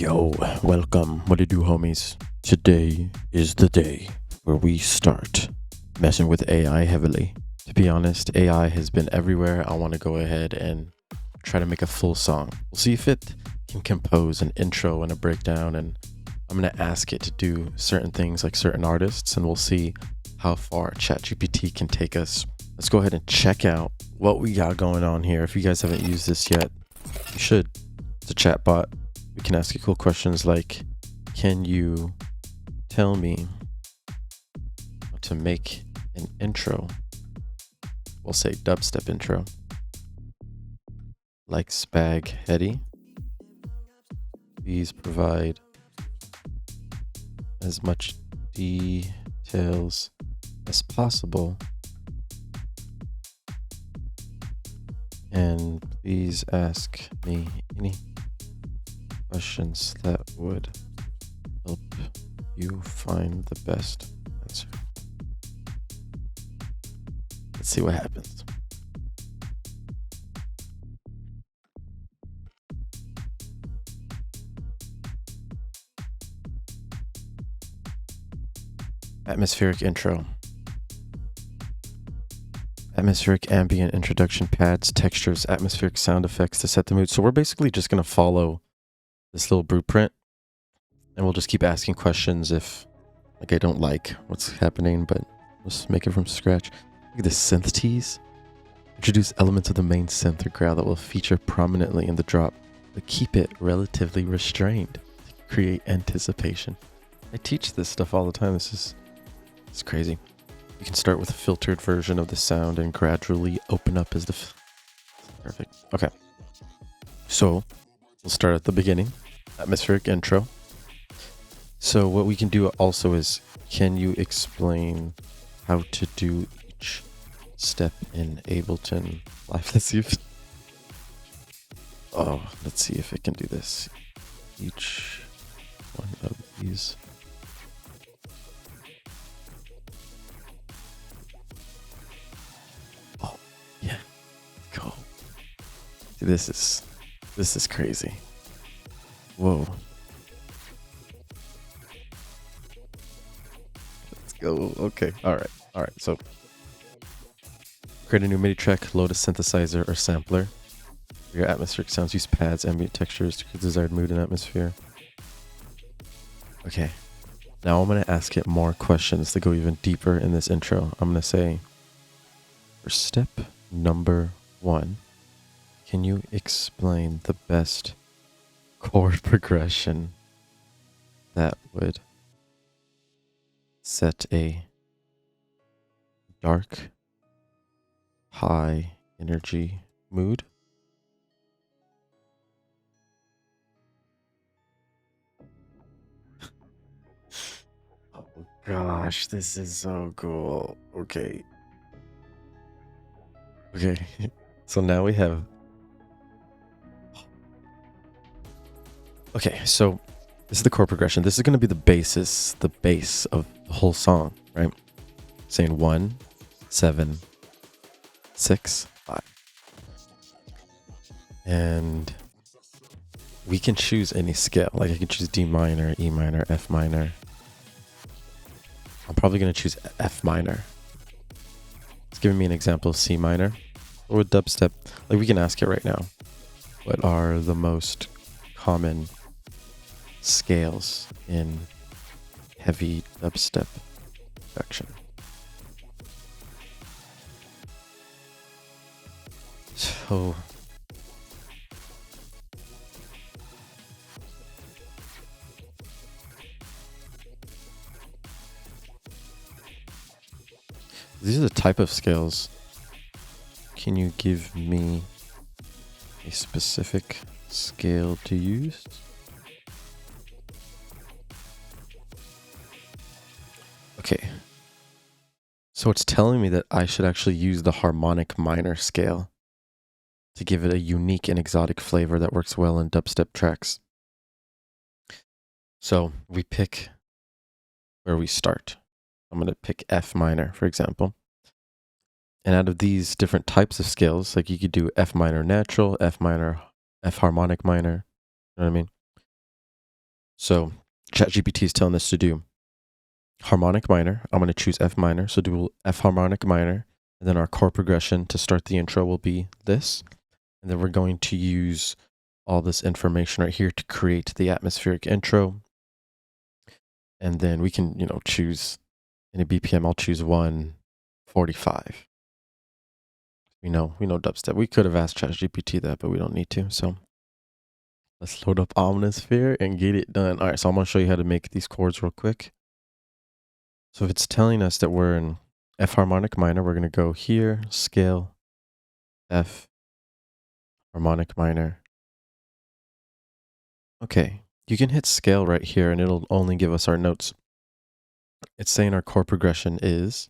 Yo, welcome. What it do, homies? Today is the day where we start messing with AI heavily. To be honest, AI has been everywhere. I want to go ahead and try to make a full song. We'll see if it can compose an intro and a breakdown, and I'm going to ask it to do certain things like certain artists, and we'll see how far ChatGPT can take us. Let's go ahead and check out what we got going on here. If you guys haven't used this yet, you should. It's a chatbot. We can ask you cool questions like, can you tell me how to make an intro? We'll say dubstep intro. Like spaghetti. Please provide as much details as possible. And please ask me any questions that would help you find the best answer. Let's see what happens. Atmospheric intro. Atmospheric ambient introduction pads, textures, atmospheric sound effects to set the mood. So we're basically just going to follow this little blueprint, and we'll just keep asking questions if I don't like what's happening, but let's make it from scratch. Look at this synth tease. Introduce elements of the main synth or growl that will feature prominently in the drop, but keep it relatively restrained to create anticipation. I teach this stuff all the time. It's crazy. You can start with a filtered version of the sound and gradually open up as the perfect. Okay. So we'll start at the beginning. Atmospheric intro. So what we can do also is, can you explain how to do each step in Ableton Live? Let's see if it can do this. Each one of these. Oh, yeah. Go. This is crazy. Whoa. Let's go. Okay. All right. So create a new MIDI track, load a synthesizer or sampler. For your atmospheric sounds, use pads, ambient textures to create desired mood and atmosphere. Okay. Now I'm going to ask it more questions to go even deeper in this intro. I'm going to say, for step number 1, can you explain the best chord progression that would set a dark, high energy mood? Oh gosh, this is so cool. Okay. So now we have. Okay, so this is the chord progression. This is going to be the base of the whole song, right? Saying 1, 7, 6, 5. And we can choose any scale. Like I can choose D minor, E minor, F minor. I'm probably going to choose F minor. It's giving me an example of C minor. Or with dubstep, like we can ask it right now, what are the most common scales in heavy dubstep production? So these are the type of scales. Can you give me a specific scale to use? Okay. So it's telling me that I should actually use the harmonic minor scale to give it a unique and exotic flavor that works well in dubstep tracks. So we pick where we start. I'm going to pick F minor, for example. And out of these different types of scales, like you could do F minor natural, F minor, F harmonic minor. You know what I mean? So ChatGPT is telling us to do harmonic minor. I'm going to choose F minor, so do F harmonic minor, and then our chord progression to start the intro will be this. And then we're going to use all this information right here to create the atmospheric intro. And then we can, choose in a BPM. I'll choose 145. We know dubstep. We could have asked ChatGPT that, but we don't need to. So let's load up Omnisphere and get it done. All right, so I'm going to show you how to make these chords real quick. So if it's telling us that we're in F harmonic minor, we're going to go here, scale, F, harmonic minor. Okay, you can hit scale right here and it'll only give us our notes. It's saying our chord progression is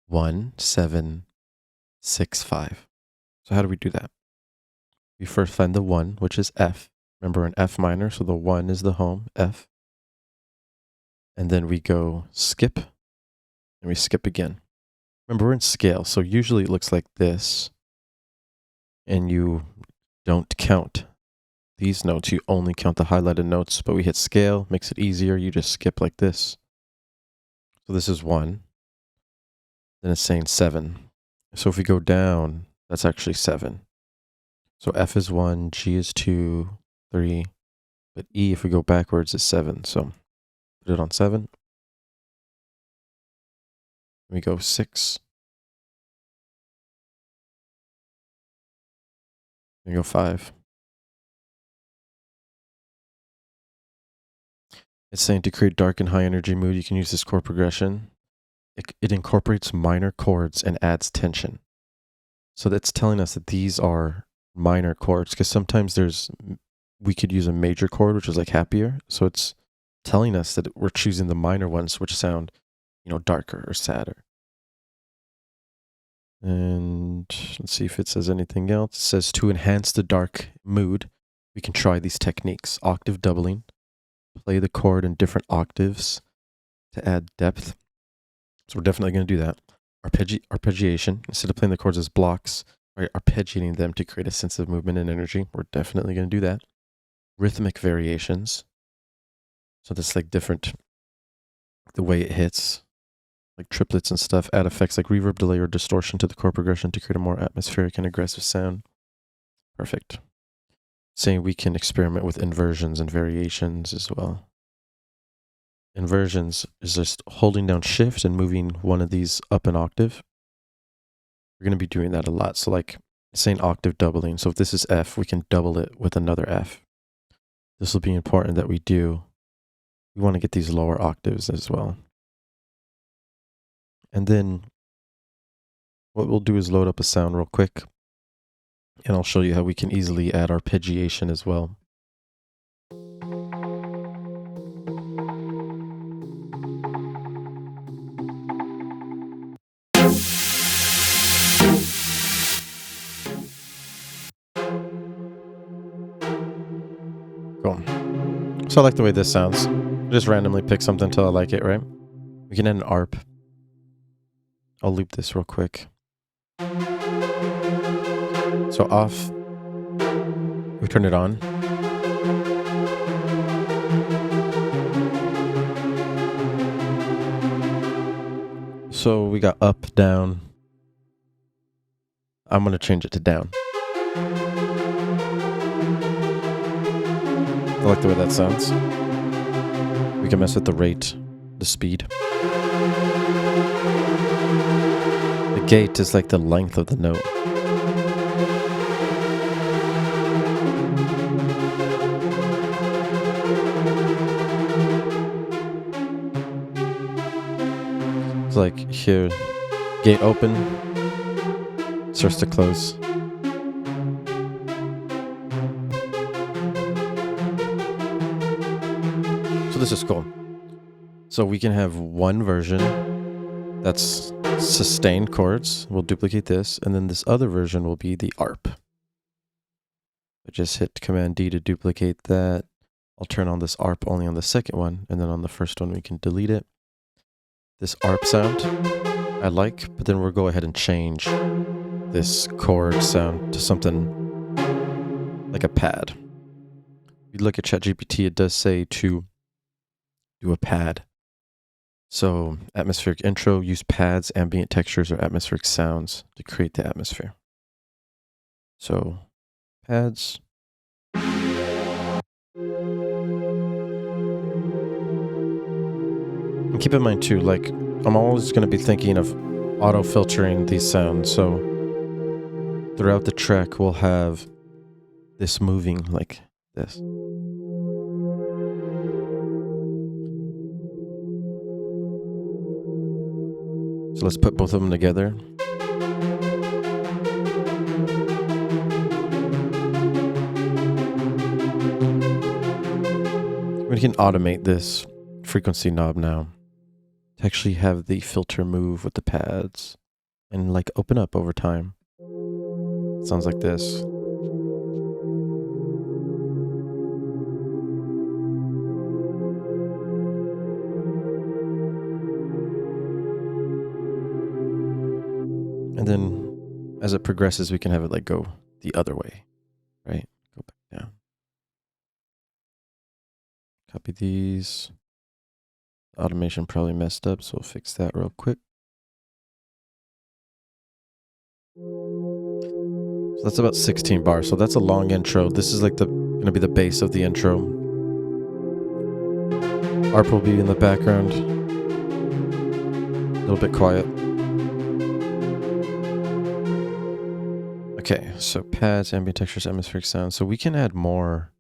1, 7, 6, 5. So how do we do that? We first find the 1, which is F. Remember, in F minor, so the 1 is the home, F. And then we go skip, and we skip again. Remember, we're in scale, so usually it looks like this. And you don't count these notes, you only count the highlighted notes, but we hit scale, makes it easier, you just skip like this. So this is 1. Then it's saying 7. So if we go down, that's actually 7. So F is 1, G is 2, 3, but E, if we go backwards, is 7. So put it on 7. We go 6. We go 5. It's saying to create dark and high energy mood, you can use this chord progression. It incorporates minor chords and adds tension. So that's telling us that these are minor chords, because sometimes we could use a major chord, which is like happier. So it's telling us that we're choosing the minor ones, which sound, darker or sadder. And let's see if it says anything else. It says to enhance the dark mood, we can try these techniques. Octave doubling, play the chord in different octaves to add depth. So we're definitely going to do that. Arpeggiation, instead of playing the chords as blocks, we're arpeggiating them to create a sense of movement and energy. We're definitely going to do that. Rhythmic variations. So that's like different, the way it hits, like triplets and stuff. Add effects like reverb, delay, or distortion to the chord progression to create a more atmospheric and aggressive sound. Perfect. Saying we can experiment with inversions and variations as well. Inversions is just holding down shift and moving one of these up an octave. We're going to be doing that a lot. So like saying octave doubling. So if this is F, we can double it with another F. This will be important that we do. We want to get these lower octaves as well. And then what we'll do is load up a sound real quick. And I'll show you how we can easily add arpeggiation as well. Cool. So I like the way this sounds. Just randomly pick something until I like it, right? We can add an ARP. I'll loop this real quick. So off, we turn it on. So we got up, down. I'm going to change it to down. I like the way that sounds. We can mess with the rate, the speed. The gate is like the length of the note. It's like here, gate open, starts to close. So this is cool. So we can have one version that's sustained chords. We'll duplicate this, and then this other version will be the ARP. I just hit Command D to duplicate that. I'll turn on this ARP only on the second one, and then on the first one we can delete it. This ARP sound I like, but then we'll go ahead and change this chord sound to something like a pad. you look at ChatGPT, it does say to do a pad. So atmospheric intro, use pads, ambient textures, or atmospheric sounds to create the atmosphere. So pads. And keep in mind too, like I'm always going to be thinking of auto filtering these sounds. So throughout the track, we'll have this moving like this. So let's put both of them together. We can automate this frequency knob now to actually have the filter move with the pads and like open up over time. Sounds like this. And then as it progresses, we can have it like go the other way, right? Go back down. Copy these. Automation probably messed up, so we'll fix that real quick. So that's about 16 bars. So that's a long intro. This is like gonna be the base of the intro. ARP will be in the background. A little bit quiet. Okay, so pads, ambient textures, atmospheric sounds. So we can add more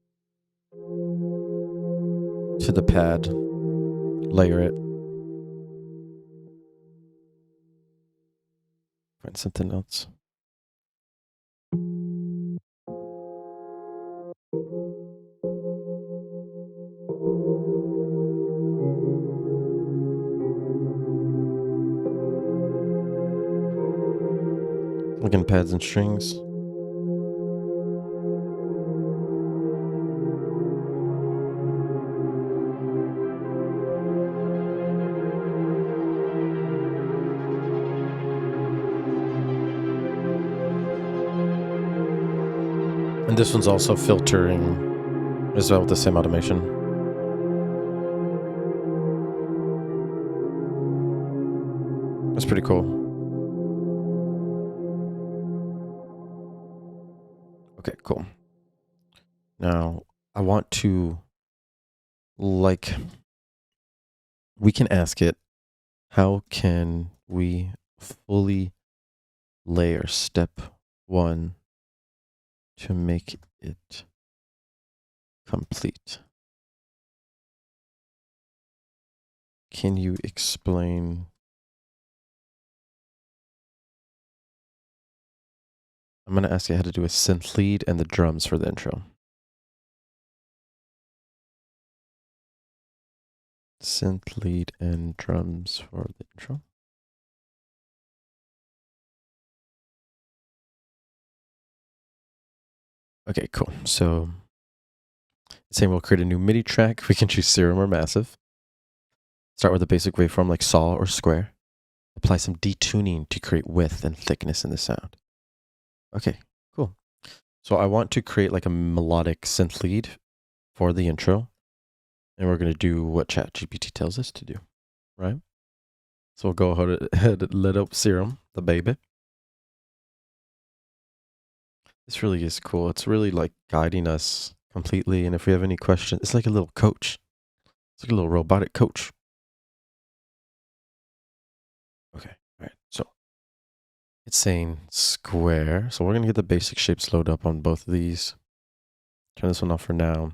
to the pad. Layer it. Find something else. Looking pads and strings. And this one's also filtering as well with the same automation. That's pretty cool. Okay, cool. Now, I want to, like, we can ask it, how can we fully layer step 1 to make it complete? Can you explain? I'm going to ask you how to do a synth lead and the drums for the intro. Synth lead and drums for the intro. Okay, cool. So, same, we'll create a new MIDI track. We can choose serum or massive. Start with a basic waveform like saw or square. Apply some detuning to create width and thickness in the sound. Okay, cool. So I want to create like a melodic synth lead for the intro. And we're going to do what ChatGPT tells us to do, right? So we'll go ahead and lit up serum, the baby. This really is cool. It's really like guiding us completely. And if we have any questions, it's like a little coach. It's like a little robotic coach. Okay, all right. So it's saying square. So we're going to get the basic shapes load up on both of these. Turn this one off for now.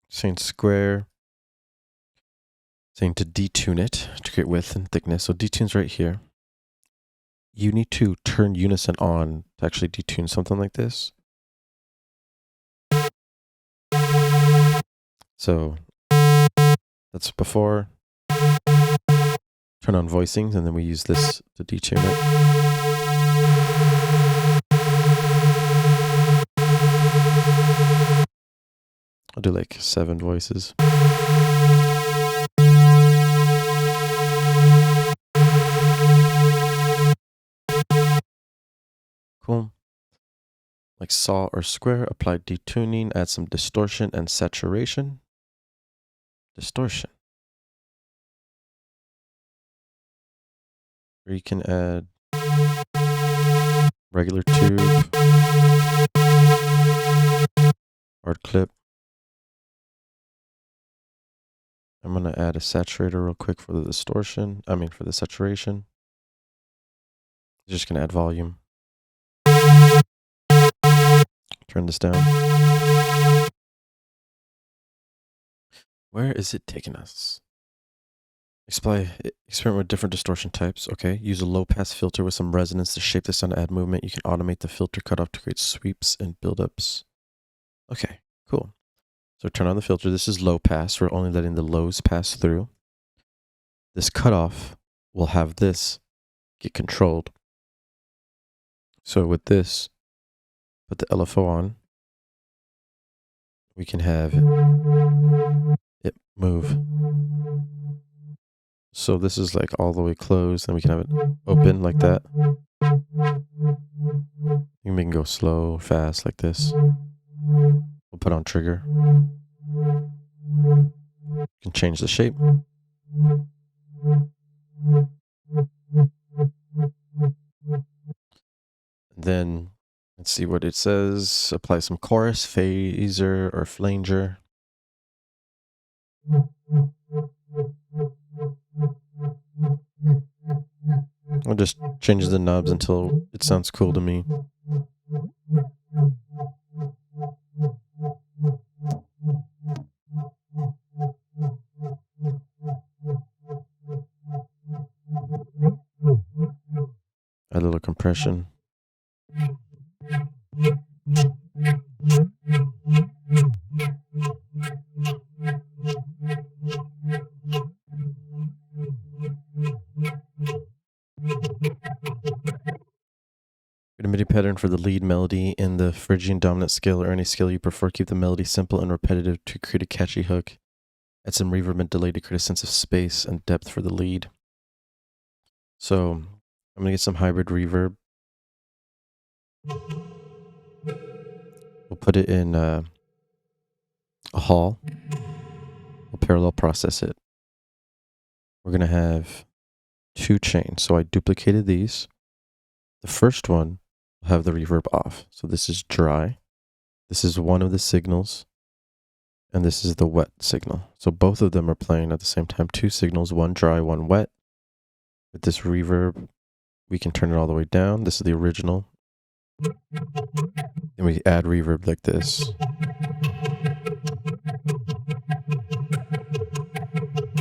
Saying square. Saying to detune it to create width and thickness. So detune's right here. You need to turn unison on to actually detune something like this. So that's before. Turn on voicings, and then we use this to detune it. I'll do like 7 voices. Cool. like saw or square, apply detuning, add some distortion and saturation. Distortion. Or you can add regular tube, hard clip. I'm going to add a saturator real quick for the distortion. For the saturation. Just going to add volume. Turn this down. Where is it taking us? Experiment with different distortion types. Okay. Use a low pass filter with some resonance to shape the sound and add movement. You can automate the filter cutoff to create sweeps and buildups. Okay, cool. So turn on the filter. This is low pass. We're only letting the lows pass through. This cutoff will have this get controlled. So with this, put the LFO on. We can have it move. So this is like all the way closed, and we can have it open like that. You can make it go slow, fast like this. We'll put on trigger. You can change the shape. Then let's see what it says. Apply some chorus, phaser, or flanger. I'll just change the knobs until it sounds cool to me. Add a little compression. Create a MIDI pattern for the lead melody in the Phrygian dominant scale or any scale you prefer. Keep the melody simple and repetitive to create a catchy hook. Add some reverb and delay to create a sense of space and depth for the lead. So I'm going to get some hybrid reverb. We'll put it in a hall. We'll parallel process it. We're going to have 2 chains. So I duplicated these. The first one will have the reverb off. So this is dry. This is one of the signals. And this is the wet signal. So both of them are playing at the same time. 2 signals, one dry, one wet. With this reverb, we can turn it all the way down. This is the original. And we add reverb like this.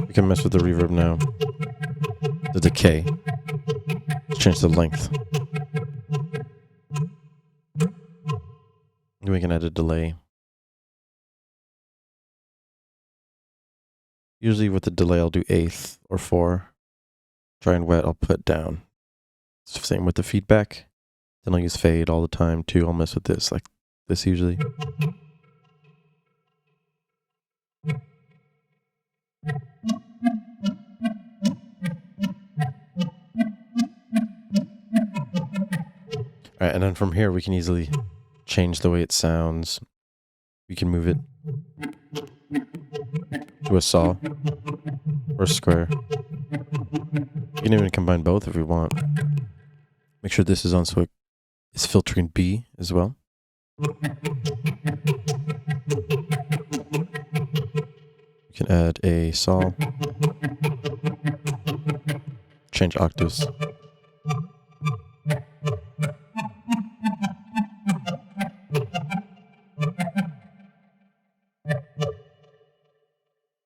We can mess with the reverb now. The decay. Let's change the length. And we can add a delay. Usually with the delay, I'll do 1/8 or 4. Dry and wet, I'll put down. Same with the feedback. Then I'll use fade all the time too. I'll mess with this like this usually. Alright, and then from here we can easily change the way it sounds. We can move it to a saw or a square. You can even combine both if you want. Make sure this is on so it's filtering B as well. You can add a saw. Change octaves.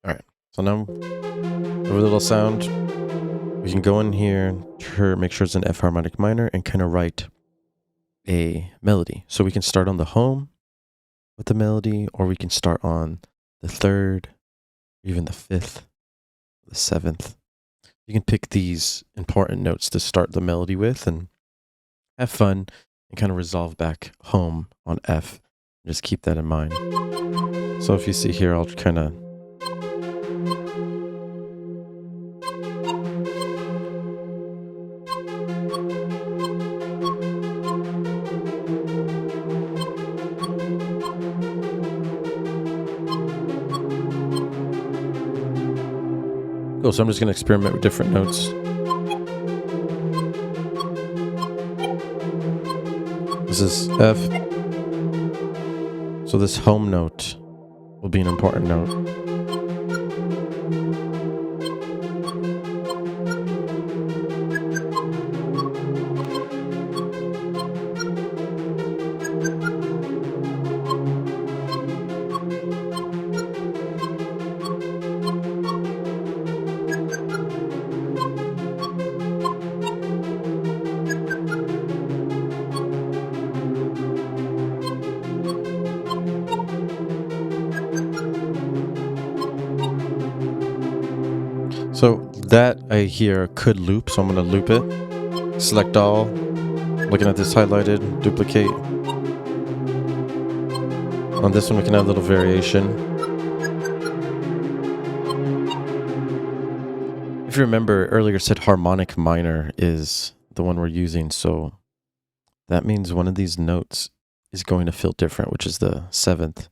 Alright, so now with a little sound, we can go in here, make sure it's an F harmonic minor, and kind of write a melody. So we can start on the home with the melody, or we can start on the 3rd, even the 5th, the 7th. You can pick these important notes to start the melody with and have fun and kind of resolve back home on F. Just keep that in mind. So if you see here, I'll kind of Cool, so I'm just going to experiment with different notes. This is F. So this home note will be an important note. So that I hear could loop, so I'm going to loop it. Select all. Looking at this highlighted, duplicate. On this one we can add a little variation. If you remember earlier, it said harmonic minor is the one we're using, so that means one of these notes is going to feel different, which is the 7th.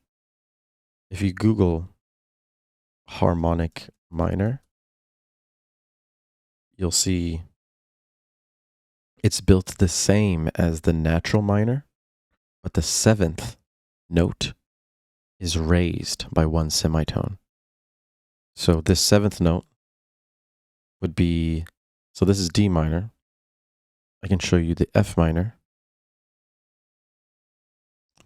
If you Google harmonic minor, you'll see it's built the same as the natural minor, but the 7th note is raised by 1 semitone. So this 7th note would be, so this is D minor. I can show you the F minor.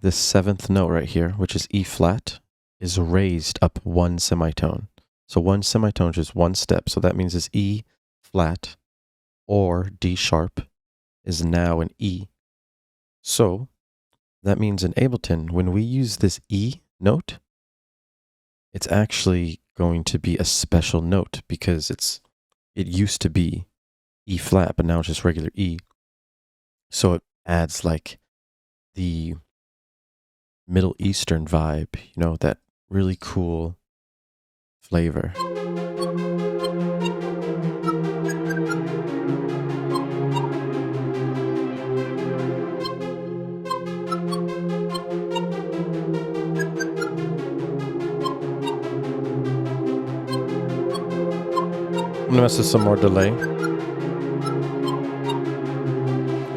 This 7th note right here, which is E flat, is raised up 1 semitone. So 1 semitone is just 1 step. So that means it's E flat or D sharp is now an E. So that means in Ableton, when we use this E note, it's actually going to be a special note because it used to be E flat, but now it's just regular E. So it adds like the Middle Eastern vibe, you know, that really cool flavor. I'm gonna mess with some more delay.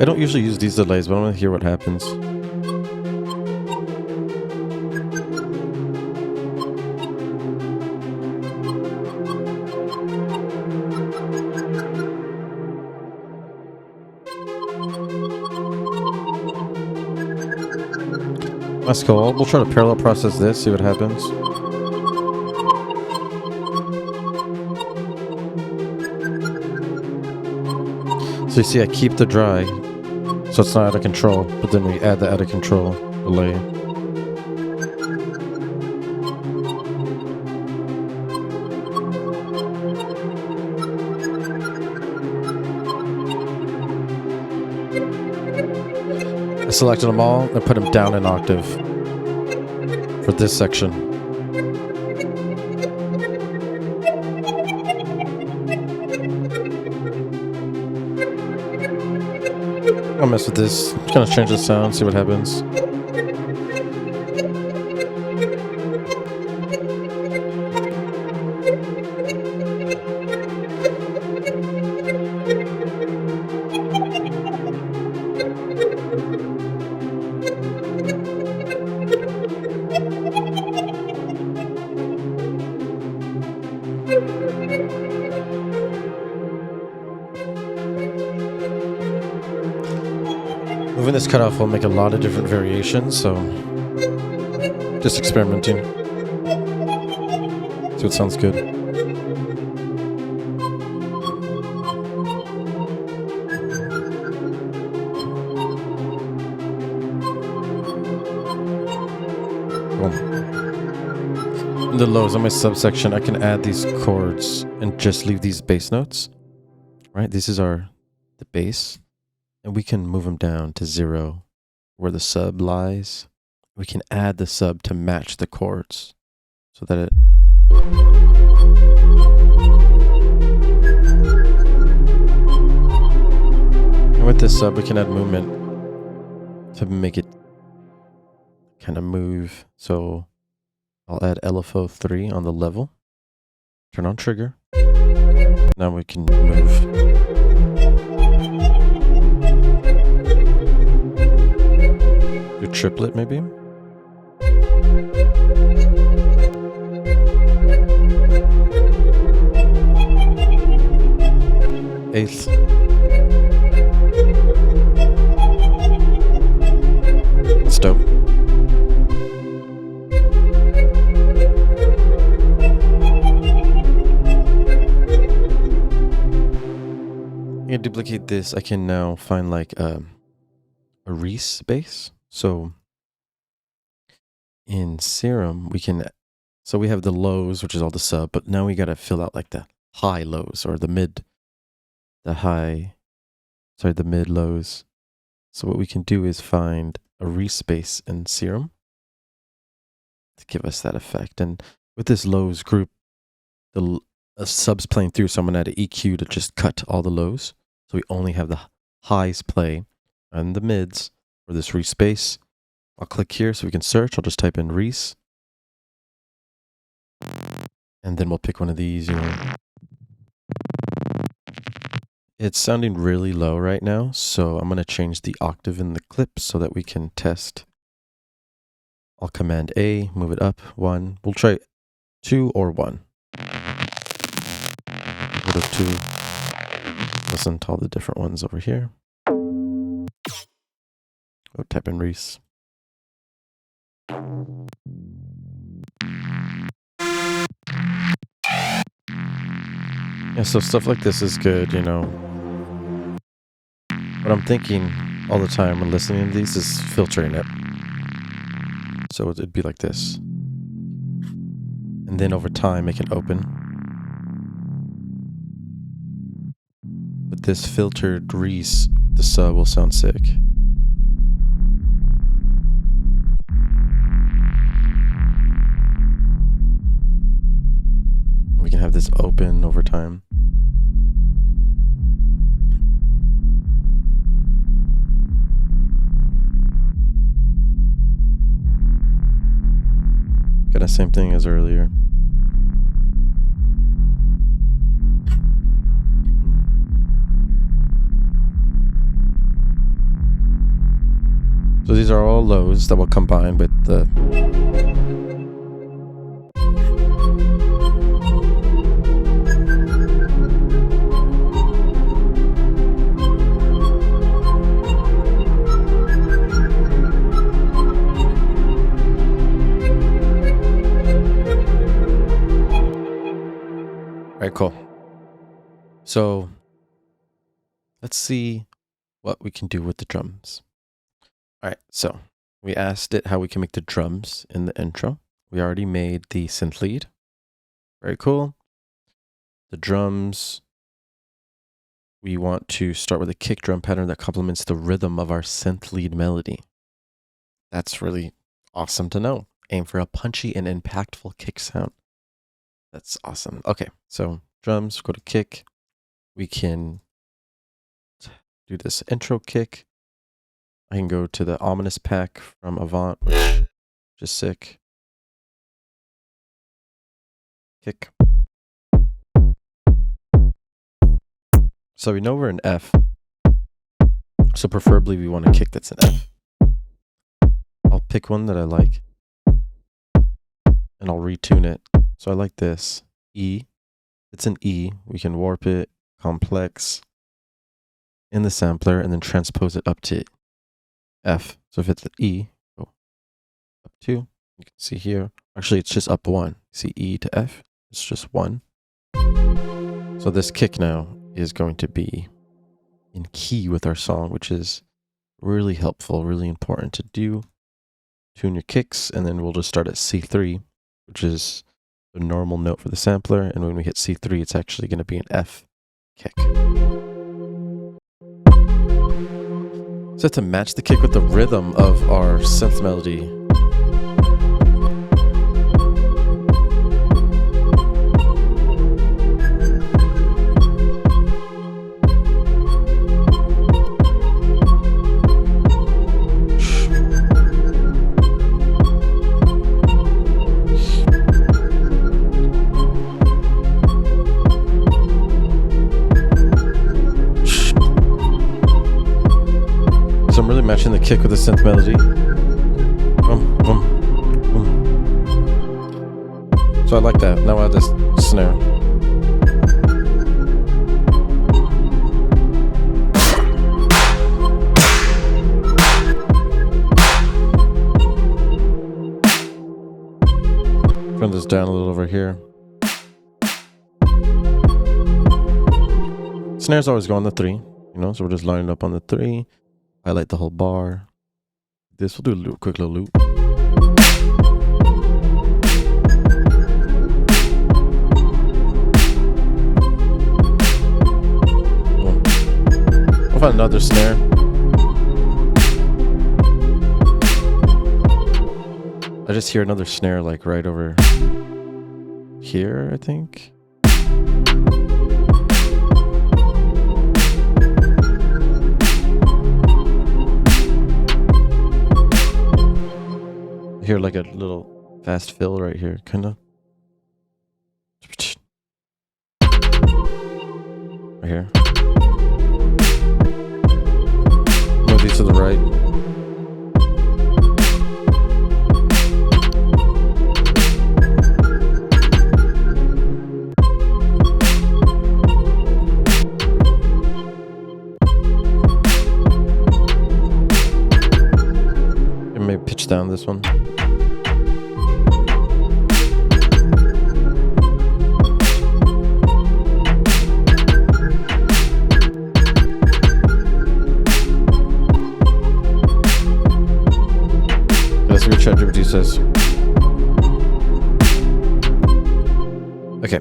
I don't usually use these delays, but I want to hear what happens. That's cool. We'll try to parallel process this, see what happens. So you see I keep the dry, so it's not out of control, but then we add the out of control delay. I selected them all and put them down an octave for this section. I'll mess with this. I'm gonna change the sound, see what happens. Moving this cutoff will make a lot of different variations, so just experimenting. See what sounds good. In the lows on my subsection, I can add these chords and just leave these bass notes. Right? This is the bass. And we can move them down to 0 where the sub lies. We can add the sub to match the chords so that it... And with this sub, we can add movement to make it kind of move. So I'll add LFO 3 on the level. Turn on trigger. Now we can move. Do triplet maybe? Eighth. That's dope. I can duplicate this. I can now find like a Reese base. So in Serum, we can, so we have the lows, which is all the sub, but now we got to fill out like the high lows or the mid lows. So what we can do is find a Reese base in Serum to give us that effect. And with this lows group, the subs playing through, so I'm gonna add an EQ to just cut all the lows. So we only have the highs play and the mids for this Reese base. I'll click here so we can search. I'll just type in Reese. And then we'll pick one of these, you know. It's sounding really low right now, so I'm going to change the octave in the clip so that we can test. I'll Command A, move it up 1. We'll try 2 or 1. Go to 2. Listen to all the different ones over here. We'll type in Reese. Yeah, so stuff like this is good, you know. What I'm thinking all the time when listening to these is filtering it. So it'd be like this. And then over time, make it open. But this filtered Reese, the sub will sound sick. We can have this open over time. Got the same thing as earlier. So these are all lows that will combine with the Alright, cool. So let's see what we can do with the drums. Alright, so we asked it how we can make the drums in the intro. We already made the synth lead. Very cool. The drums, we want to start with a kick drum pattern that complements the rhythm of our synth lead melody. That's really awesome to know. Aim for a punchy and impactful kick sound. That's awesome. Okay, so drums, go to kick. We can do this intro kick. I can go to the Ominous pack from Avant, which is just sick. Kick. So we know we're in F. So preferably we want a kick that's in F. I'll pick one that I like. And I'll retune it. So I like this. E. It's an E. We can warp it, complex, in the sampler, and then transpose it up to F. So if it's an E, go up 2. You can see here. Actually, it's just up 1. See E to F? It's just 1. So this kick now is going to be in key with our song, which is really helpful, really important to do. Tune your kicks, and then we'll just start at C3, which is the normal note for the sampler. And when we hit C3, it's actually going to be an F kick. So to match the kick with the rhythm of our synth melody. Matching the kick with the synth melody. Boom, boom, boom. So I like that. Now I add this snare. Turn this down a little over here. Snares always go on the 3, you know, so we're just lining up on the 3. Highlight the whole bar. This will do a little, quick little loop. Boom. We'll find another snare. I just hear another snare like right over here, I think. I hear like a little fast fill right here, kinda. Right here. Move these to the right. Pitch down this one. Let's see what ChatGPT says. Okay.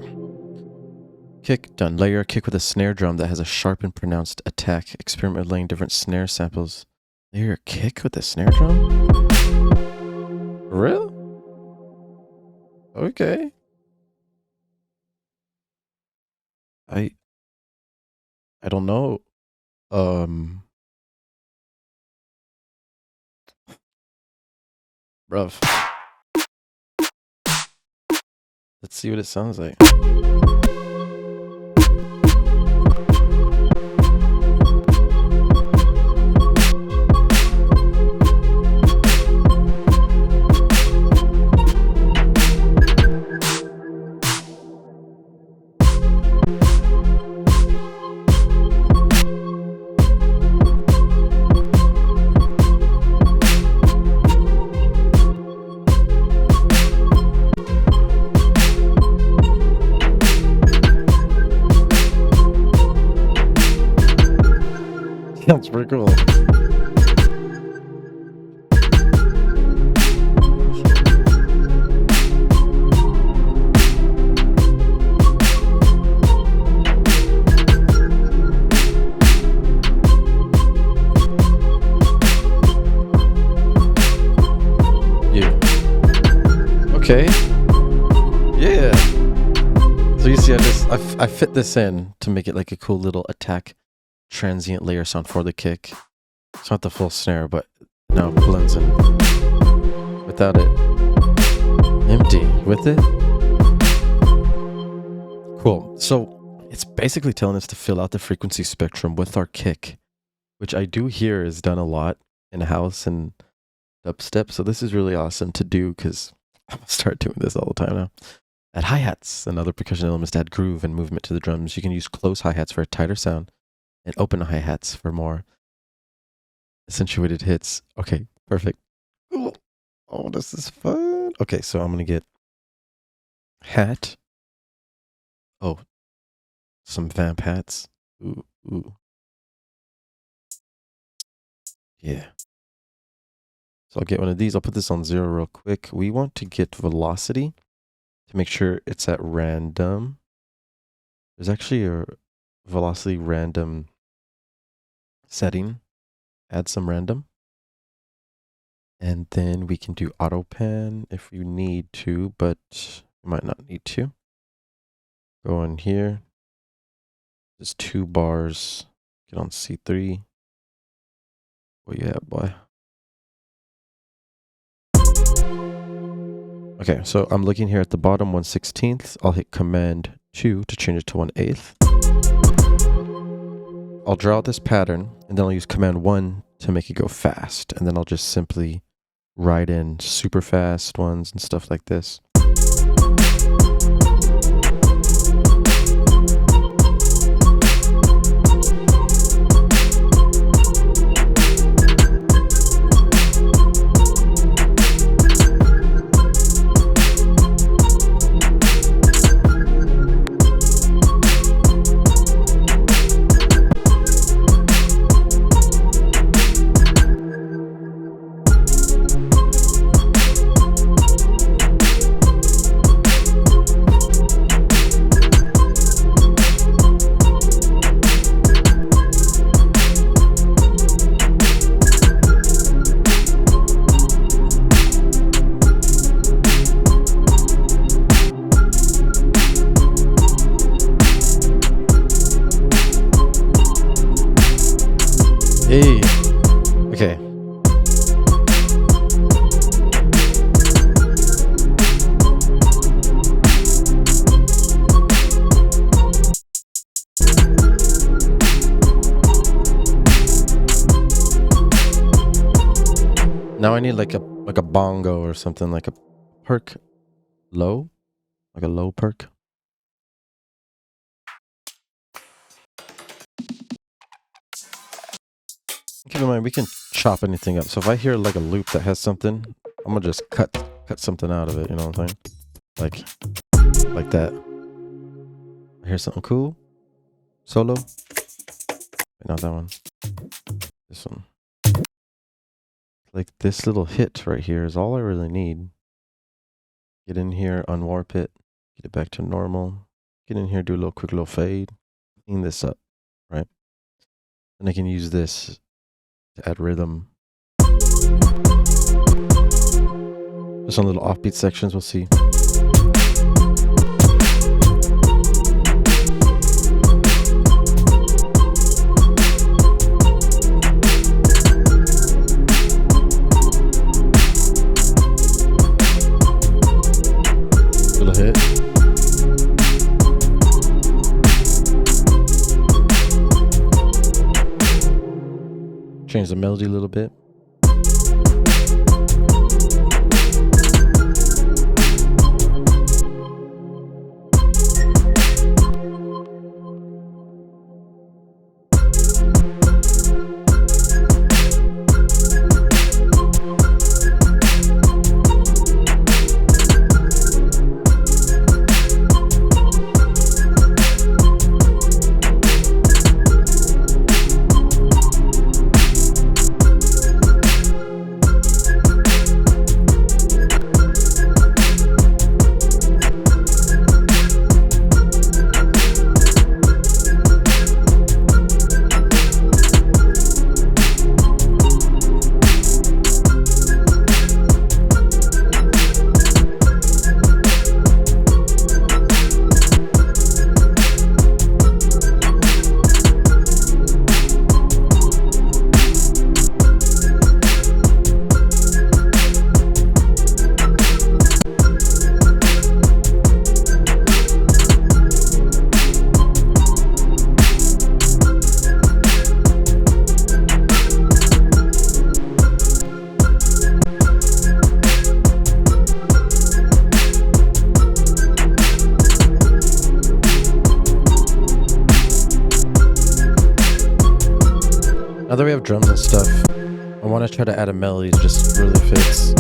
Kick done. Layer a kick with a snare drum that has a sharp and pronounced attack. Experiment with laying different snare samples. Layer a kick with a snare drum? Real? Okay. I don't know. Bruv. Let's see what it sounds like. Sounds pretty cool. Okay. Yeah. So you see, I fit this in to make it like a cool little attack transient layer sound for the kick. It's not the full snare, but now it blends in. Without it. Empty. With it. Cool. So it's basically telling us to fill out the frequency spectrum with our kick, which I do hear is done a lot in house and dubstep. So this is really awesome to do because I'm going to start doing this all the time now. Add hi-hats and other percussion elements to add groove and movement to the drums. You can use close hi-hats for a tighter sound and open hi-hats for more accentuated hits. Okay, perfect. Oh, this is fun. Okay, so I'm going to get hat. Oh, some vamp hats. Ooh. Yeah. So I'll get one of these. I'll put this on 0 real quick. We want to get velocity to make sure it's at random. There's actually a velocity random setting. Add some random. And then we can do auto pan if you need to, but you might not need to. Go in here. There's 2 bars. Get on C3. Where you at, boy? Okay, so I'm looking here at the bottom 1/16. I'll hit Command 2 to change it to 1/8. I'll draw out this pattern, and then I'll use Command 1 to make it go fast. And then I'll just simply write in super fast ones and stuff like this. Hey, okay. Now I need like a bongo or something, like a perk low, like a low perk. Keep in mind, we can chop anything up. So if I hear like a loop that has something, I'm gonna just cut something out of it. You know what I'm saying? Like that. I hear something cool. Solo. Wait, not that one. This one. Like this little hit right here is all I really need. Get in here, unwarp it, get it back to normal. Get in here, do a quick little fade. Clean this up, right? And I can use this to add rhythm. Just on little offbeat sections, we'll see. Little hit. Change the melody a little bit. Now that we have drums and stuff, I want to try to add a melody that just really fits.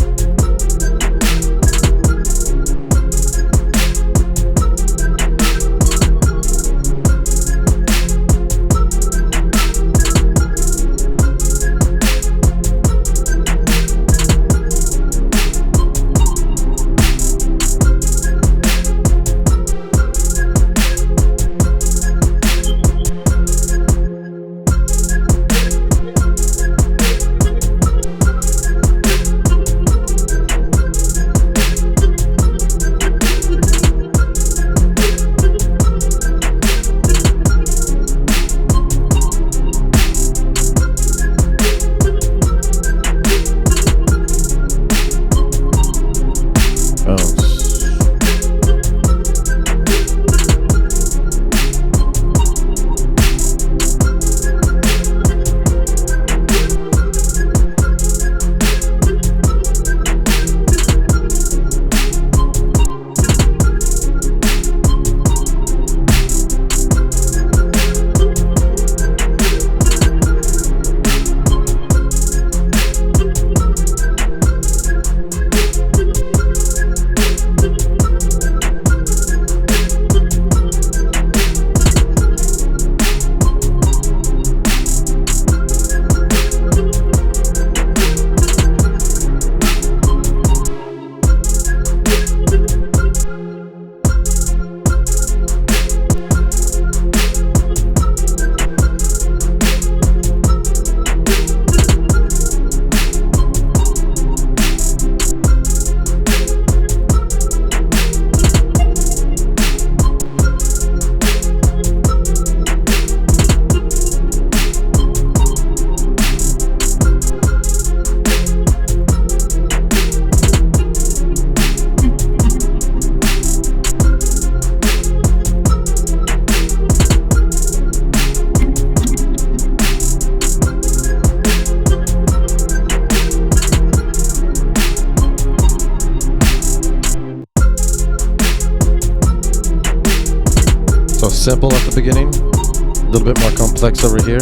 So simple at the beginning, a little bit more complex over here.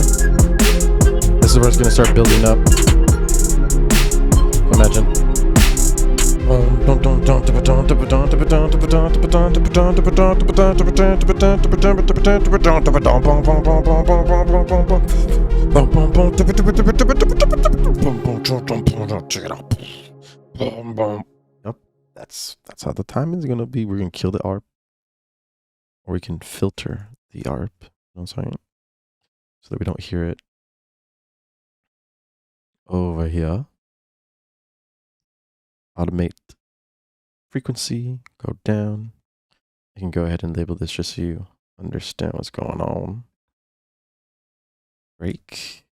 This is where it's going to start building up. Imagine. Yep, that's how the timing is going to be. We're going to kill the ARP. Or we can filter the ARP, you know what I'm saying? So that we don't hear it over here. Automate frequency, go down. I can go ahead and label this just so you understand what's going on. Break.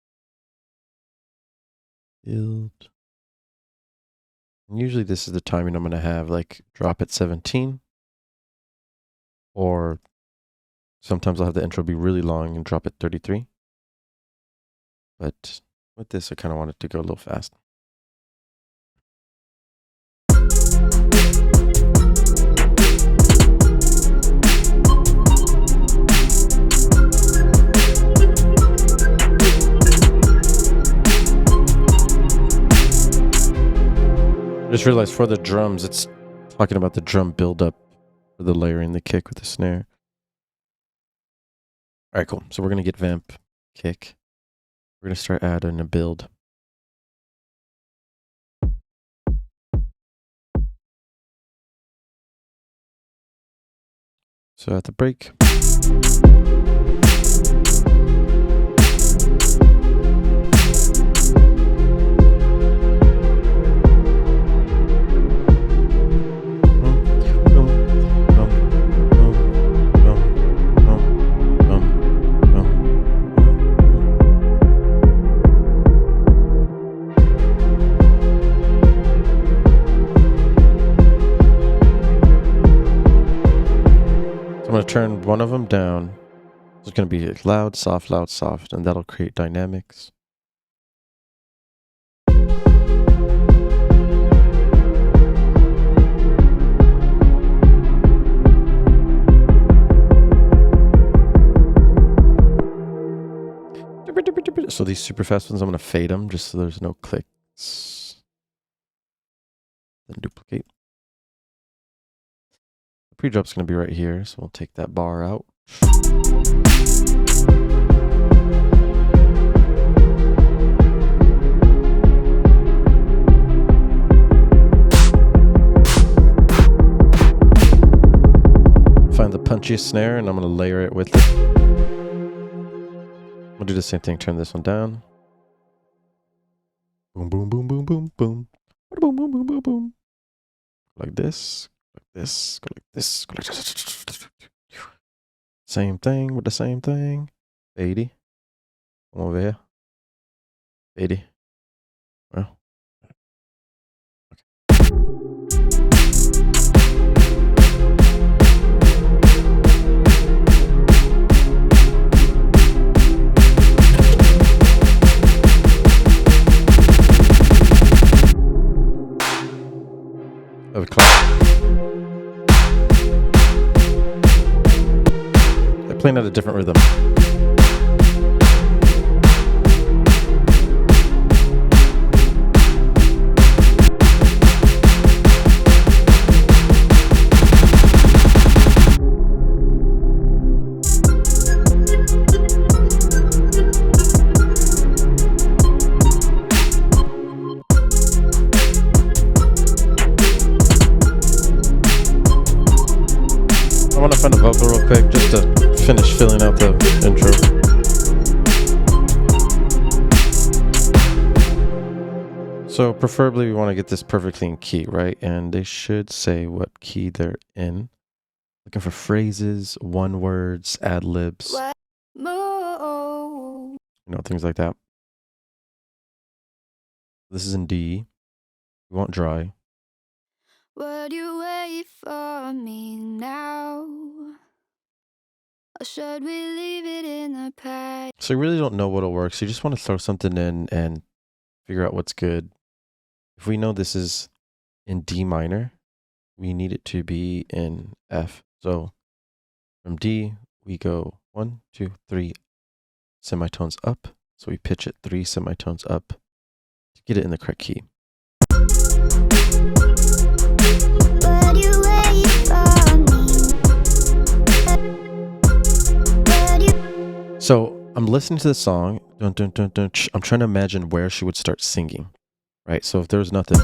Build. And usually this is the timing I'm going to have, like drop at 17. Or sometimes I'll have the intro be really long and drop at 33. But with this, I kind of want it to go a little fast. I just realized for the drums, it's talking about the drum buildup for the layering, the kick with the snare. All right, cool. So we're going to get vamp, kick. We're going to start adding a build. So at the break. I'm going to turn one of them down. It's going to be loud, soft, and that'll create dynamics. So these super fast ones, I'm going to fade them just so there's no clicks. Then duplicate. Pre-drop's going to be right here, so we'll take that bar out. Find the punchiest snare, and I'm going to layer it with it. We'll do the same thing, turn this one down. Boom, boom, boom, boom, boom, boom. Boom, boom, boom, boom, boom. Like this. Like this, go like this, go like this. Same thing with the same thing. 80. Come over here. 80. Well. Have a clap. Playing at a different rhythm. I want to find a vocal real quick just to finish filling out the intro. So preferably we want to get this perfectly in key, right? And they should say what key they're in. Looking for phrases, one words, ad libs, you know, things like that. This is in D. We want dry. Would you wait for me now? Or should we leave it in the past? So you really don't know what'll work. So you just want to throw something in and figure out what's good. If we know this is in D minor, we need it to be in F. So from D, we go 1, 2, 3 semitones up. So we pitch it 3 semitones up to get it in the correct key. So I'm listening to the song. Dun, dun, dun, dun, I'm trying to imagine where she would start singing, right? So if there was nothing.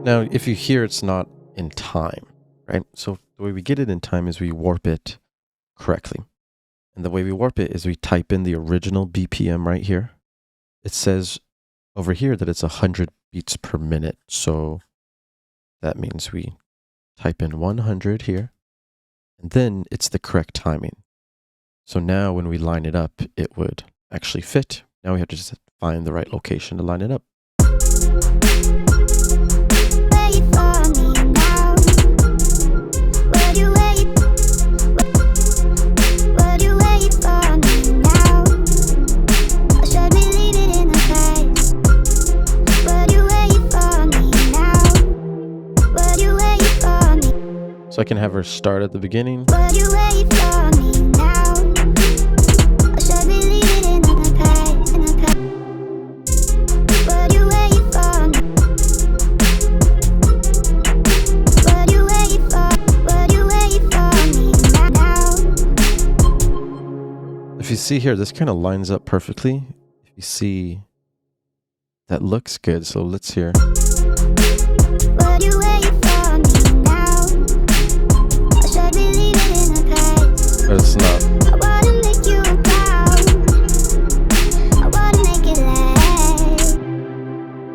Now, if you hear it's not in time, right? So the way we get it in time is we warp it correctly. And the way we warp it is we type in the original BPM right here. It says over here that it's 100 beats per minute. So that means we type in 100 here, and then it's the correct timing. So now when we line it up, it would actually fit. Now we have to just find the right location to line it up. So I can have her start at the beginning. If you see here, this kind of lines up perfectly. If you see, that looks good. So let's hear. But it's not.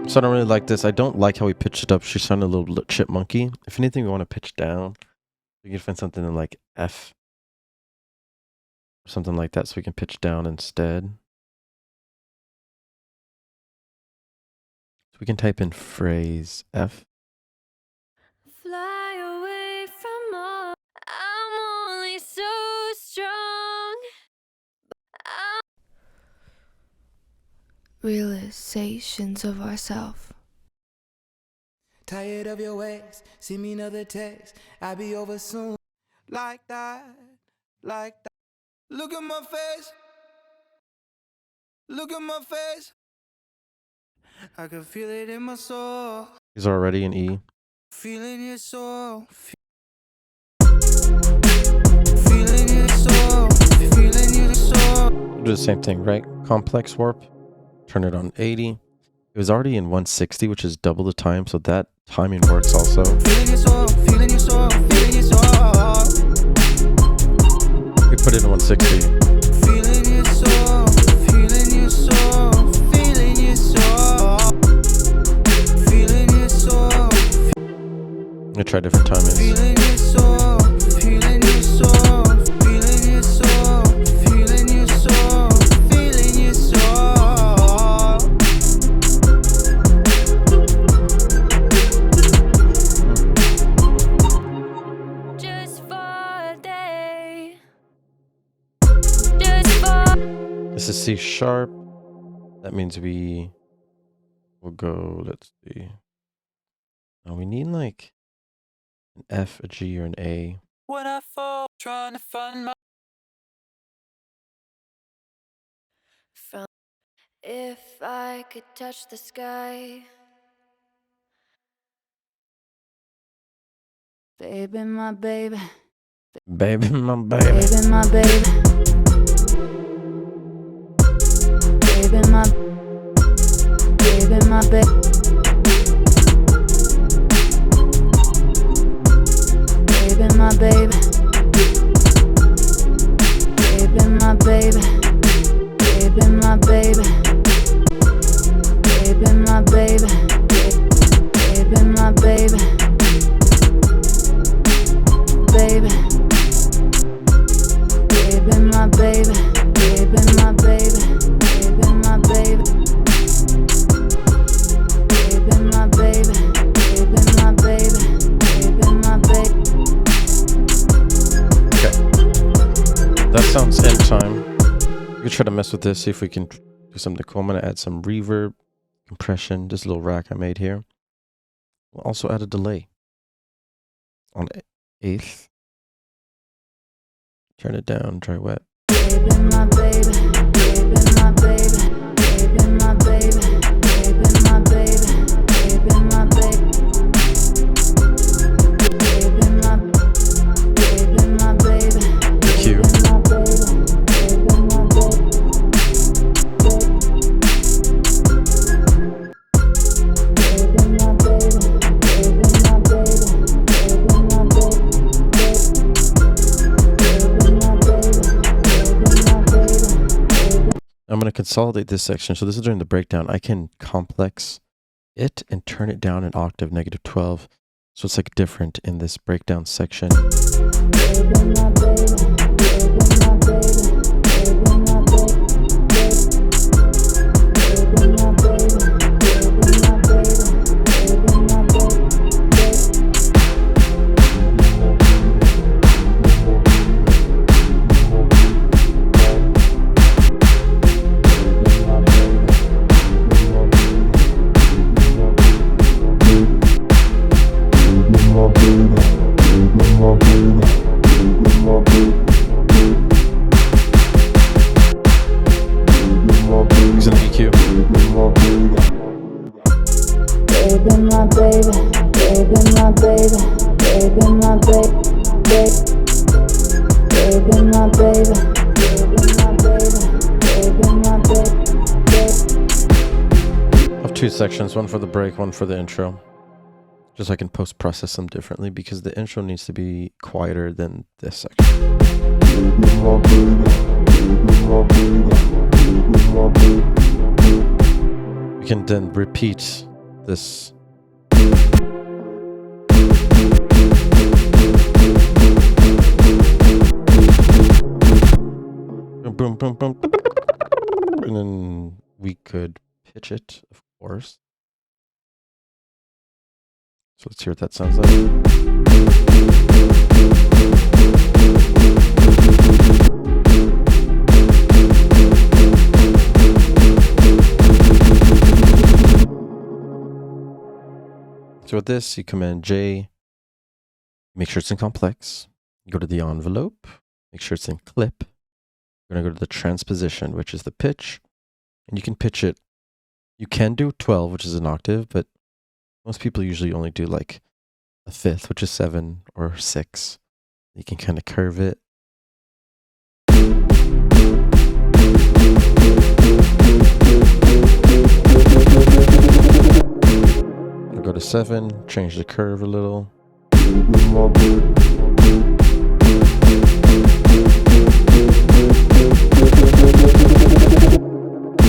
So I don't really like this. I don't like how we pitched it up. She sounded a little chipmunky. If anything, we want to pitch down. We can find something in like F or something like that, so we can pitch down instead. So we can type in phrase F. Fly away from all. I'm only so strong. Realizations of ourselves. Tired of your ways, send me another text. I'll be over soon. Like that, like that. Look at my face. Look at my face. I can feel it in my soul. He's already in E. Feeling your soul. Feeling your soul. Feeling your soul. We'll do the same thing, right? Complex warp. Turn it on 80. It was already in 160, which is double the time, so that timing works also. Feeling your soul. Feeling your soul. Feeling your soul. We put it in 160. Feeling your soul. Feeling your soul. Feeling your soul. Feeling your soul. I'm gonna try different timings. Feeling your soul. Feeling your soul. Feeling your soul. Feeling your soul. Feeling your soul. Just for a day. This is C sharp. That means we will go, let's see. Now we need like an F, a G, or an A. When I fall, trying to find my. From if I could touch the sky. Baby, my baby. Baby, my baby. Baby, my baby. Baby, my. Baby, my baby. Baby, my baby. Baby, my baby. Baby, my baby. Baby, my baby. Baby, my baby. Baby. Baby, my baby. Baby, my baby. Baby, my baby. Baby, my baby. Baby, my baby. Baby, my baby. Okay. That sounds end time. We can try to mess with this, see if we can do something cool. I'm going to add some reverb, compression, this little rack I made here. We'll also add a delay on 8th. Turn it down, dry wet. Baby, my baby, baby, my baby, baby, my baby, baby, my baby, baby, my baby, baby, my baby, Q. my baby, baby, my baby. I'm going to consolidate this section. So this is during the breakdown. I can complex it and turn it down an octave, -12. So it's like different in this breakdown section. Two sections, one for the break, one for the intro, just so I can post-process them differently, because the intro needs to be quieter than this section. We can then repeat this. Boom, boom, boom, and then we could pitch it, of course. So let's hear what that sounds like. So with this, you Command J, make sure it's in complex. You go to the envelope, make sure it's in clip. We're going to go to the transposition, which is the pitch, and you can pitch it. You can do 12, which is an octave, but most people usually only do like a fifth, which is 7 or 6. You can kind of curve it. I'll go to 7, change the curve a little.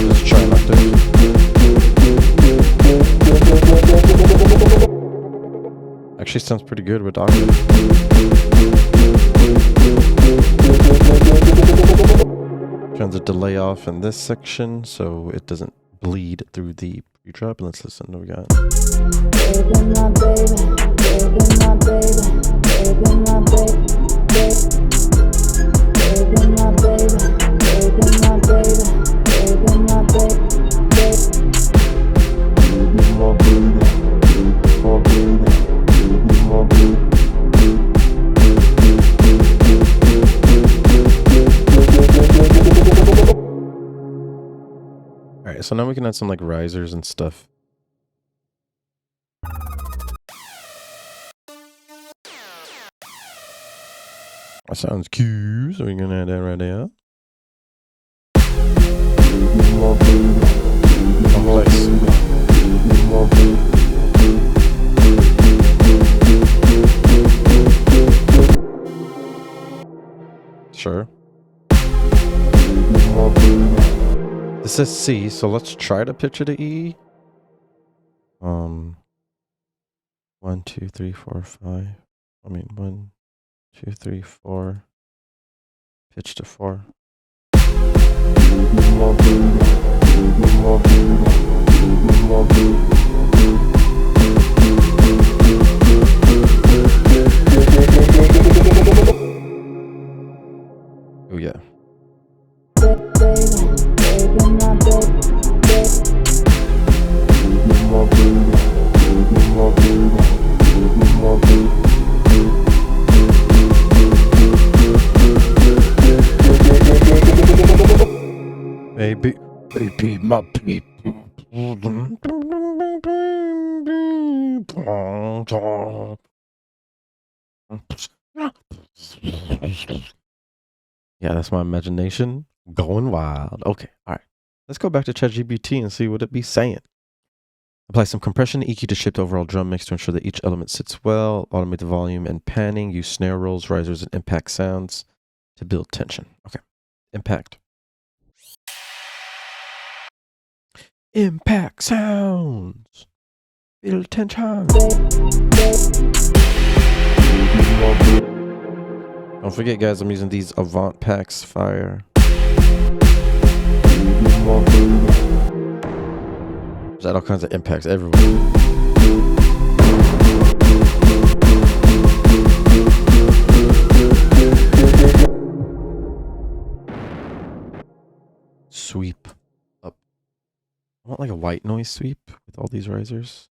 Let's try an octave. Actually sounds pretty good with octave. Turn the delay off in this section so it doesn't bleed through the pre-drop. And let's listen to what we got. Baby, my baby, baby, my baby, baby, my baby, baby, my baby, baby, my baby, baby, my baby, Alright, so now we can add some like risers and stuff. That sounds cute, so we're gonna add that right there. Complex. Sure. This is C, so let's try to pitch it to E. 1, 2, 3, 4, 5. I mean 1, 2, 3, 4. Pitch to 4. Oh yeah. Baby, baby, my baby. Yeah, that's my imagination going wild. Okay, all right. Let's go back to ChatGPT and see what it be saying. Apply some compression and EQ to shape the overall drum mix to ensure that each element sits well. Automate the volume and panning. Use snare rolls, risers, and impact sounds to build tension. Okay, impact. Impact sounds. Build tension. Don't forget, guys, I'm using these Avant packs fire. There's all kinds of impacts everywhere. Sweep up. I want like a white noise sweep with all these risers.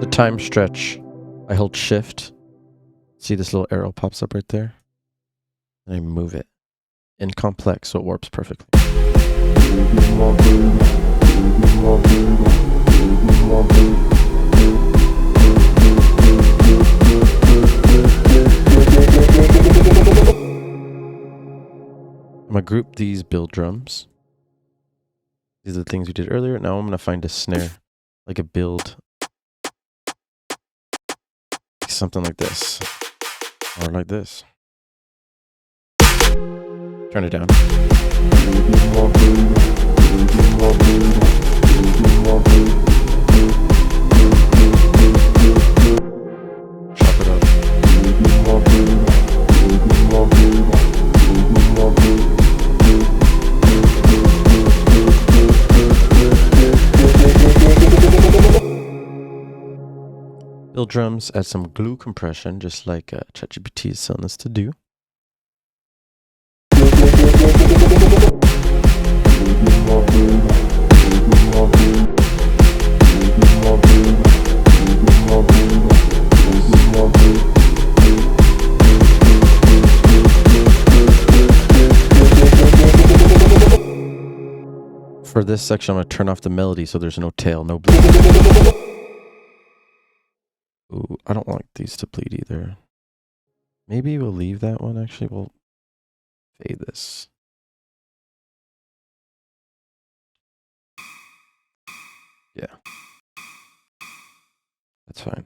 The time stretch. I hold shift. See this little arrow pops up right there? And I move it. In complex, so it warps perfectly. I'm going to group these build drums. These are the things we did earlier. Now I'm going to find a snare, like a build. Something like this. Or like this. Turn it down. Chop it up. Build drums, add some glue compression, just like ChatGPT is telling us to do. For this section, I'm going to turn off the melody so there's no tail, no bleed. Ooh, I don't want these to bleed either. Maybe we'll leave that one. Actually, we'll fade this. Yeah. That's fine.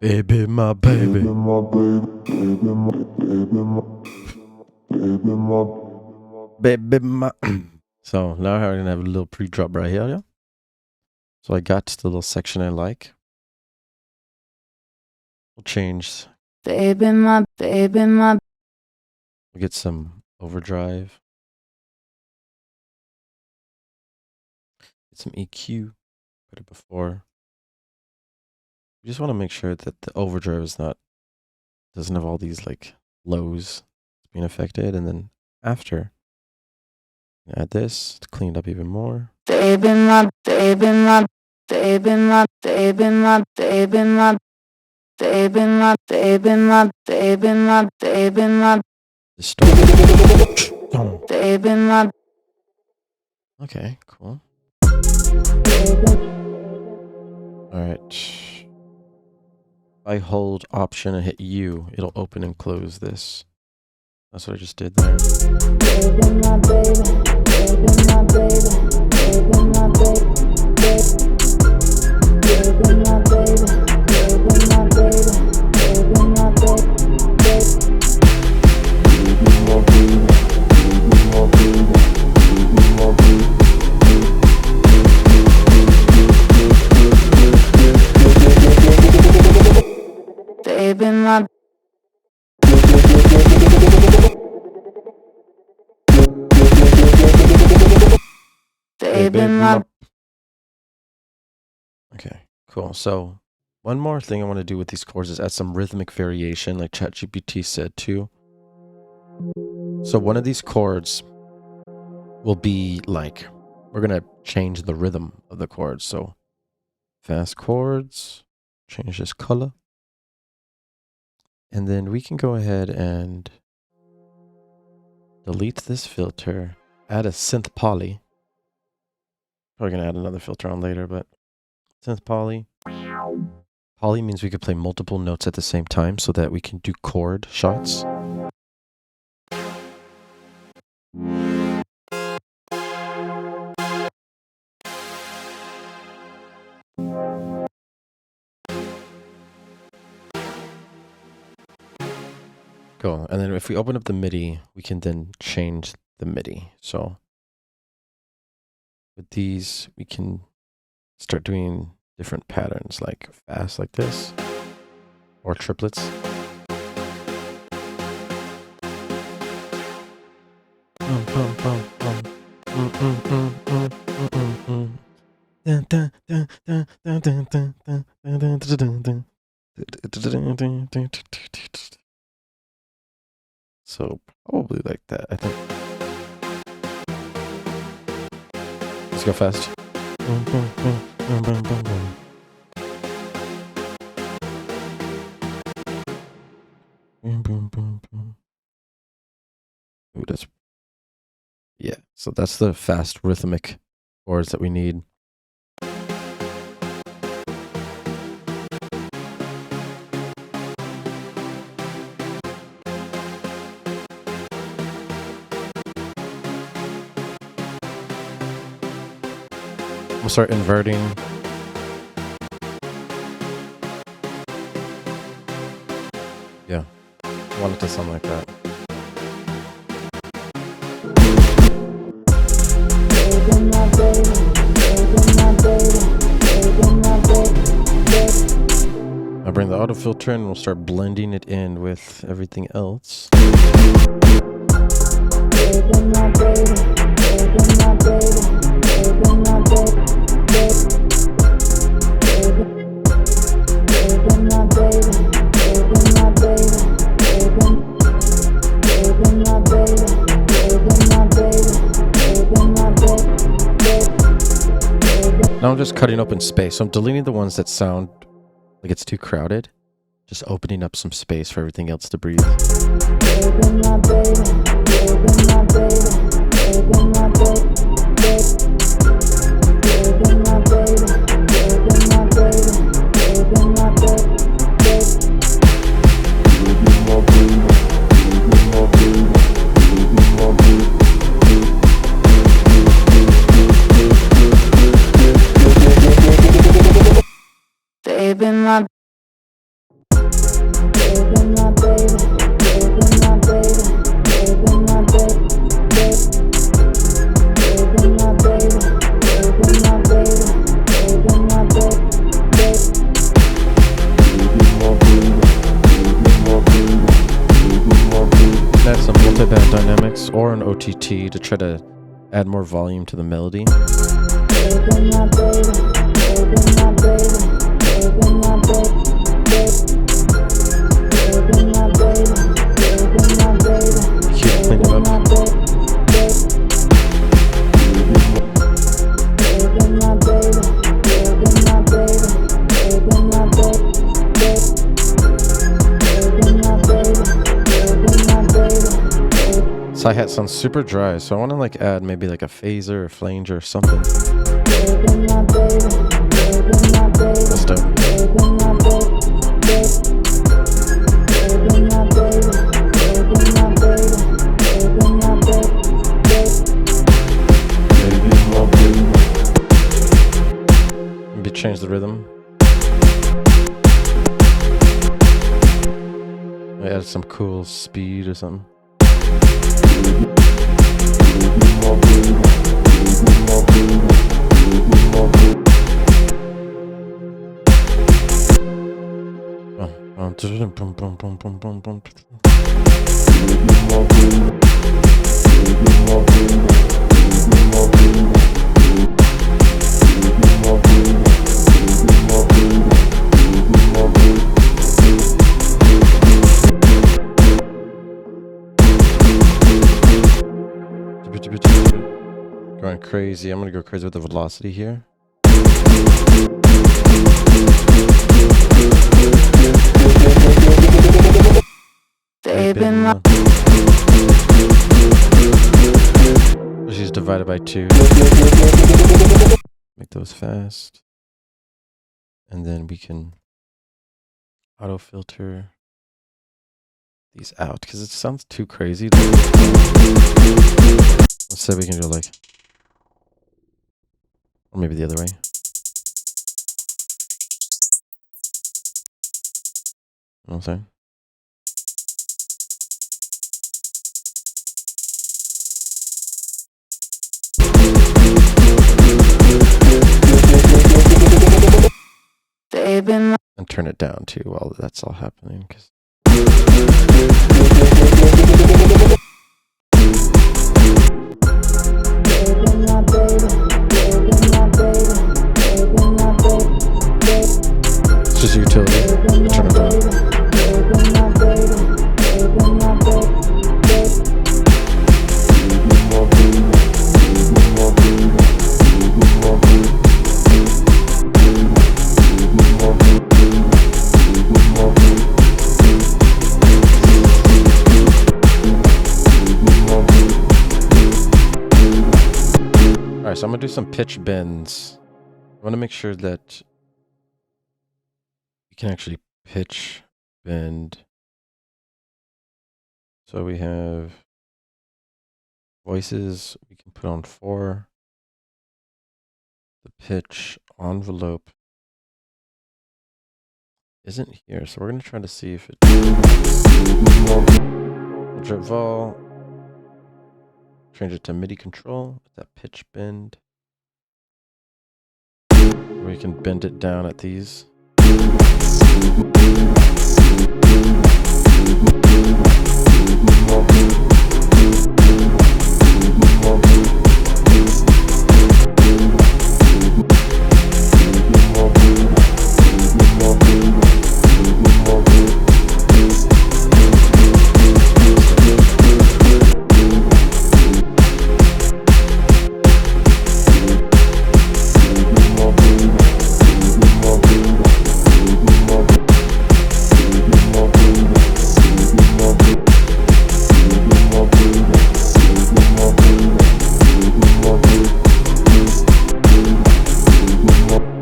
Baby, my baby. Baby, my. So now I'm going to have a little pre-drop right here, yeah? So I got the little section I like. We'll change. Baby, my baby, my. We'll get some overdrive. Get some EQ. Put it before. You just want to make sure that the overdrive is doesn't have all these like lows being affected, and then after add this to clean it up even more. Baby, my baby, my baby, my baby, my baby, my baby, my baby, my baby, my baby, my baby, my. Okay, cool. All right. If I hold Option and hit U, it'll open and close this. That's what I just did there. Baby, my baby, baby, my baby, baby, my baby, baby, my baby, baby, my baby, baby, my baby, baby, my. Okay, cool. So one more thing I want to do with these chords is add some rhythmic variation, like ChatGPT said too. So one of these chords will be like, we're going to change the rhythm of the chords. So fast chords, change this color. And then we can go ahead and delete this filter, add a synth poly. Probably going to add another filter on later, but synth poly. Poly means we could play multiple notes at the same time so that we can do chord shots. Cool. And then if we open up the MIDI, we can then change the MIDI. So with these, we can start doing different patterns, like fast like this, or triplets. So probably like that, I think. Let's go fast. Ooh, that's, yeah, so that's the fast rhythmic chords that we need. We'll start inverting. Yeah, I want it to sound like that. I'll bring the auto filter in and we'll start blending it in with everything else. Now I'm just cutting open space. So I'm deleting the ones that sound like it's too crowded. Just opening up some space for everything else to breathe. Add some multi-band dynamics or an OTT to try to add more volume to the melody. Keep cleaning it up. This hi-hat sounds super dry, so I want to like add maybe like a phaser or flanger or something. That's dope. Maybe change the rhythm. Maybe add some cool speed or something. ChatGPT going crazy. I'm gonna go crazy with the velocity here. They've been Let's use divided by 2. Make those fast. And then we can auto filter these out because it sounds too crazy. Let's say we can go like, or maybe the other way. You know what I'm saying? They've been And turn it down too while that's all happening. Cause it's just utility. Turn it down. Alright, so I'm gonna do some pitch bends. I want to make sure that you can actually pitch bend. So we have voices we can put on 4. The pitch envelope isn't here, so we're going to try to see if it... Drip vol. Change it to MIDI control with that pitch bend. We can bend it down at these.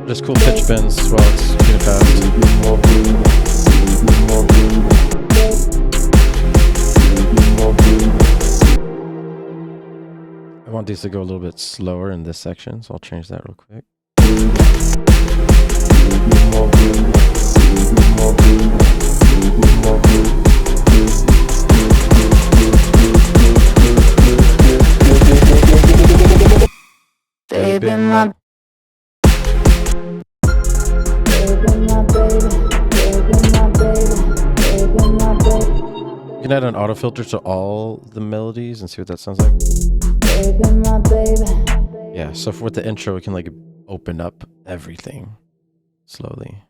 Just cool pitch bends while it's getting fast. I want these to go a little bit slower in this section, so I'll change that real quick. They've been my You can add an auto filter to all the melodies and see what that sounds like. Yeah, so for with the intro, we can like open up everything slowly.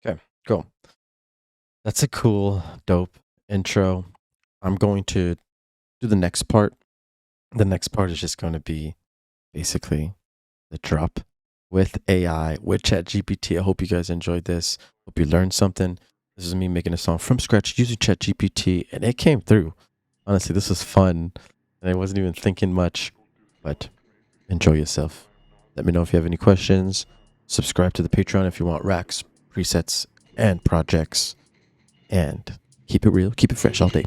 Okay, cool. That's a cool, dope intro. I'm going to do the next part. The next part is just going to be basically the drop with AI, with ChatGPT. I hope you guys enjoyed this. Hope you learned something. This is me making a song from scratch using ChatGPT, and it came through. Honestly, this was fun, and I wasn't even thinking much, but enjoy yourself. Let me know if you have any questions. Subscribe to the Patreon if you want racks, presets, and projects. And keep it real, keep it fresh all day.